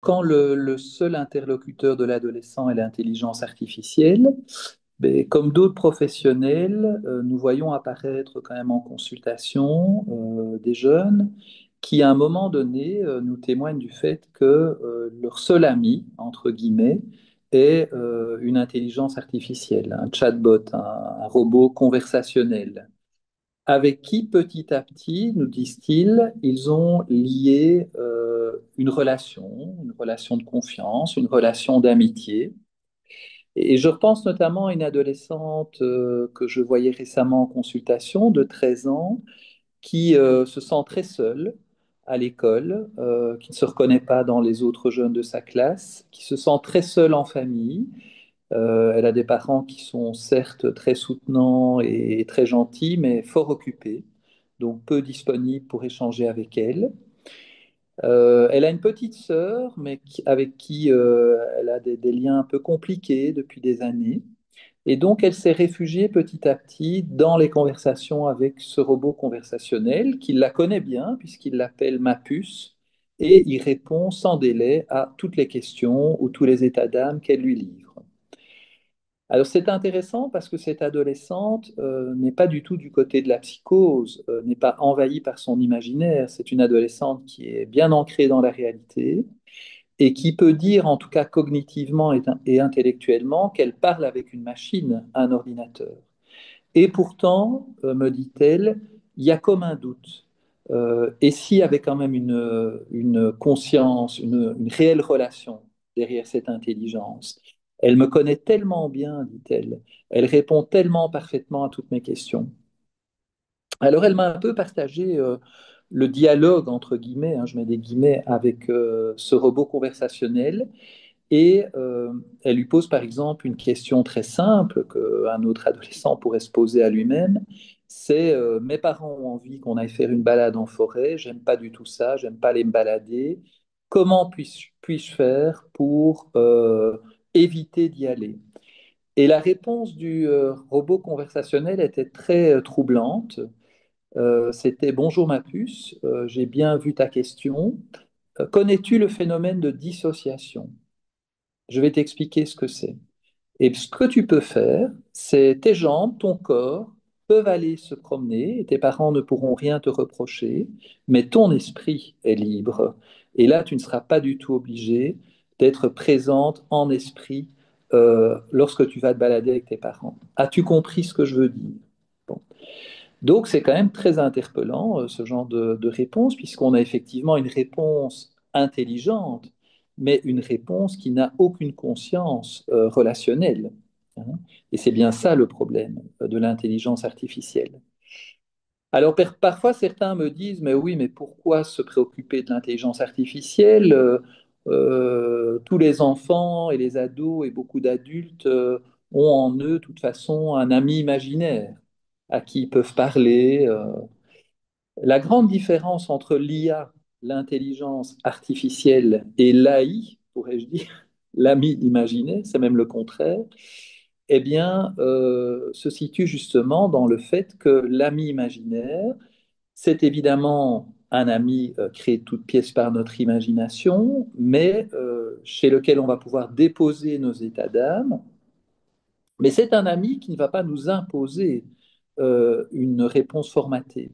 Quand le seul interlocuteur de l'adolescent est l'intelligence artificielle, ben, comme d'autres professionnels, nous voyons apparaître quand même en consultation des jeunes qui, à un moment donné, nous témoignent du fait que leur seul ami, entre guillemets, est une intelligence artificielle, un chatbot, un robot conversationnel avec qui, petit à petit, nous disent-ils, ils ont lié une relation de confiance, une relation d'amitié. Et je repense notamment à une adolescente que je voyais récemment en consultation de 13 ans qui se sent très seule à l'école, qui ne se reconnaît pas dans les autres jeunes de sa classe, qui se sent très seule en famille. Elle a des parents qui sont certes très soutenants et très gentils, mais fort occupés, donc peu disponibles pour échanger avec elle. Elle a une petite sœur, mais avec qui elle a des liens un peu compliqués depuis des années. Et donc, elle s'est réfugiée petit à petit dans les conversations avec ce robot conversationnel qui la connaît bien, puisqu'il l'appelle ma puce, et il répond sans délai à toutes les questions ou tous les états d'âme qu'elle lui livre. Alors c'est intéressant parce que cette adolescente n'est pas du tout du côté de la psychose, n'est pas envahie par son imaginaire. C'est une adolescente qui est bien ancrée dans la réalité et qui peut dire, en tout cas cognitivement et intellectuellement, qu'elle parle avec une machine, un ordinateur. Et pourtant, me dit-elle, il y a comme un doute. Et s'il y avait quand même une conscience, une réelle relation derrière cette intelligence? Elle me connaît tellement bien, dit-elle. Elle répond tellement parfaitement à toutes mes questions. Alors, elle m'a un peu partagé le dialogue, entre guillemets, hein, je mets des guillemets, avec ce robot conversationnel. Et elle lui pose par exemple une question très simple qu'un autre adolescent pourrait se poser à lui-même. C'est mes parents ont envie qu'on aille faire une balade en forêt, j'aime pas du tout ça, j'aime pas aller me balader. Comment puis-je faire pour éviter d'y aller? Et la réponse du robot conversationnel était très troublante. C'était bonjour ma puce, j'ai bien vu ta question. Connais-tu le phénomène de dissociation? Je vais t'expliquer ce que c'est. Et ce que tu peux faire, c'est tes jambes, ton corps peuvent aller se promener et tes parents ne pourront rien te reprocher, mais ton esprit est libre. Et là, tu ne seras pas du tout obligé d'être présente en esprit lorsque tu vas te balader avec tes parents. As-tu compris ce que je veux dire? Bon. Donc, c'est quand même très interpellant, ce genre de réponse, puisqu'on a effectivement une réponse intelligente, mais une réponse qui n'a aucune conscience relationnelle, hein. Et c'est bien ça le problème de l'intelligence artificielle. Alors, parfois, certains me disent, mais oui, mais pourquoi se préoccuper de l'intelligence artificielle? Tous les enfants et les ados et beaucoup d'adultes ont en eux, de toute façon, un ami imaginaire à qui ils peuvent parler. La grande différence entre l'IA, l'intelligence artificielle, et l'AI, pourrais-je dire, l'ami imaginé, c'est même le contraire, eh bien, se situe justement dans le fait que l'ami imaginaire, c'est évidemment un ami créé de toutes pièces par notre imagination, mais chez lequel on va pouvoir déposer nos états d'âme, mais c'est un ami qui ne va pas nous imposer une réponse formatée.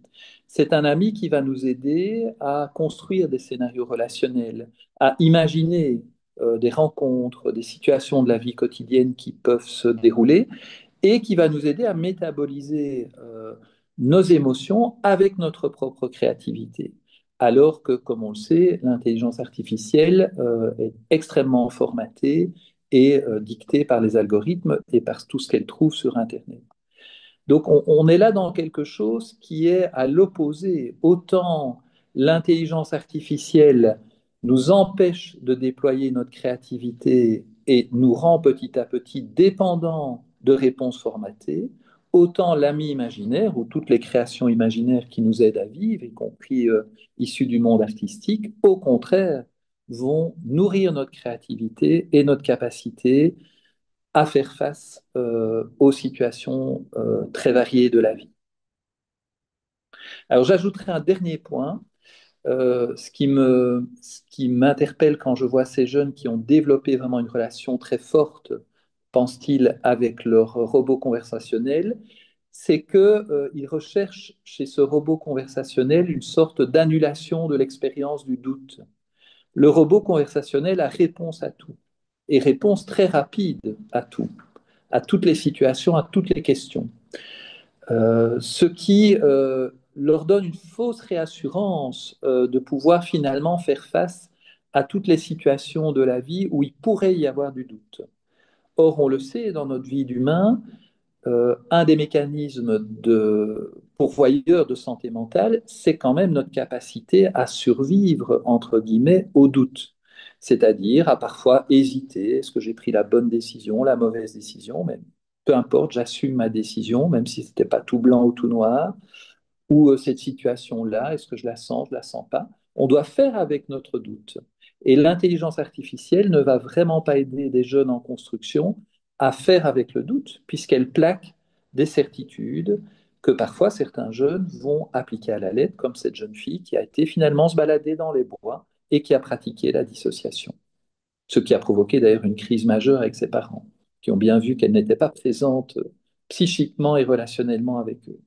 C'est un ami qui va nous aider à construire des scénarios relationnels, à imaginer des rencontres, des situations de la vie quotidienne qui peuvent se dérouler et qui va nous aider à métaboliser nos émotions avec notre propre créativité. Alors que, comme on le sait, l'intelligence artificielle est extrêmement formatée et dictée par les algorithmes et par tout ce qu'elle trouve sur Internet. Donc on est là dans quelque chose qui est à l'opposé. Autant l'intelligence artificielle nous empêche de déployer notre créativité et nous rend petit à petit dépendants de réponses formatées, autant l'ami imaginaire ou toutes les créations imaginaires qui nous aident à vivre, y compris issues du monde artistique, au contraire, vont nourrir notre créativité et notre capacité à faire face aux situations très variées de la vie. Alors j'ajouterai un dernier point. Ce qui m'interpelle quand je vois ces jeunes qui ont développé vraiment une relation très forte, pensent-ils, avec leur robot conversationnel, c'est qu'ils recherchent chez ce robot conversationnel une sorte d'annulation de l'expérience du doute. Le robot conversationnel a réponse à tout, et réponse très rapide à tout, à toutes les situations, à toutes les questions. Ce qui leur donne une fausse réassurance de pouvoir finalement faire face à toutes les situations de la vie où il pourrait y avoir du doute. Or, on le sait, dans notre vie d'humain, un des mécanismes de pourvoyeur de santé mentale, c'est quand même notre capacité à survivre, entre guillemets, au doute. C'est-à-dire à parfois hésiter, est-ce que j'ai pris la bonne décision, la mauvaise décision, mais peu importe, j'assume ma décision, même si ce n'était pas tout blanc ou tout noir, ou cette situation-là, est-ce que je la sens, je la sens pas. On doit faire avec notre doute. Et l'intelligence artificielle ne va vraiment pas aider des jeunes en construction à faire avec le doute, puisqu'elle plaque des certitudes que parfois certains jeunes vont appliquer à la lettre, comme cette jeune fille qui a été finalement se balader dans les bois et qui a pratiqué la dissociation. Ce qui a provoqué d'ailleurs une crise majeure avec ses parents, qui ont bien vu qu'elle n'était pas présente psychiquement et relationnellement avec eux.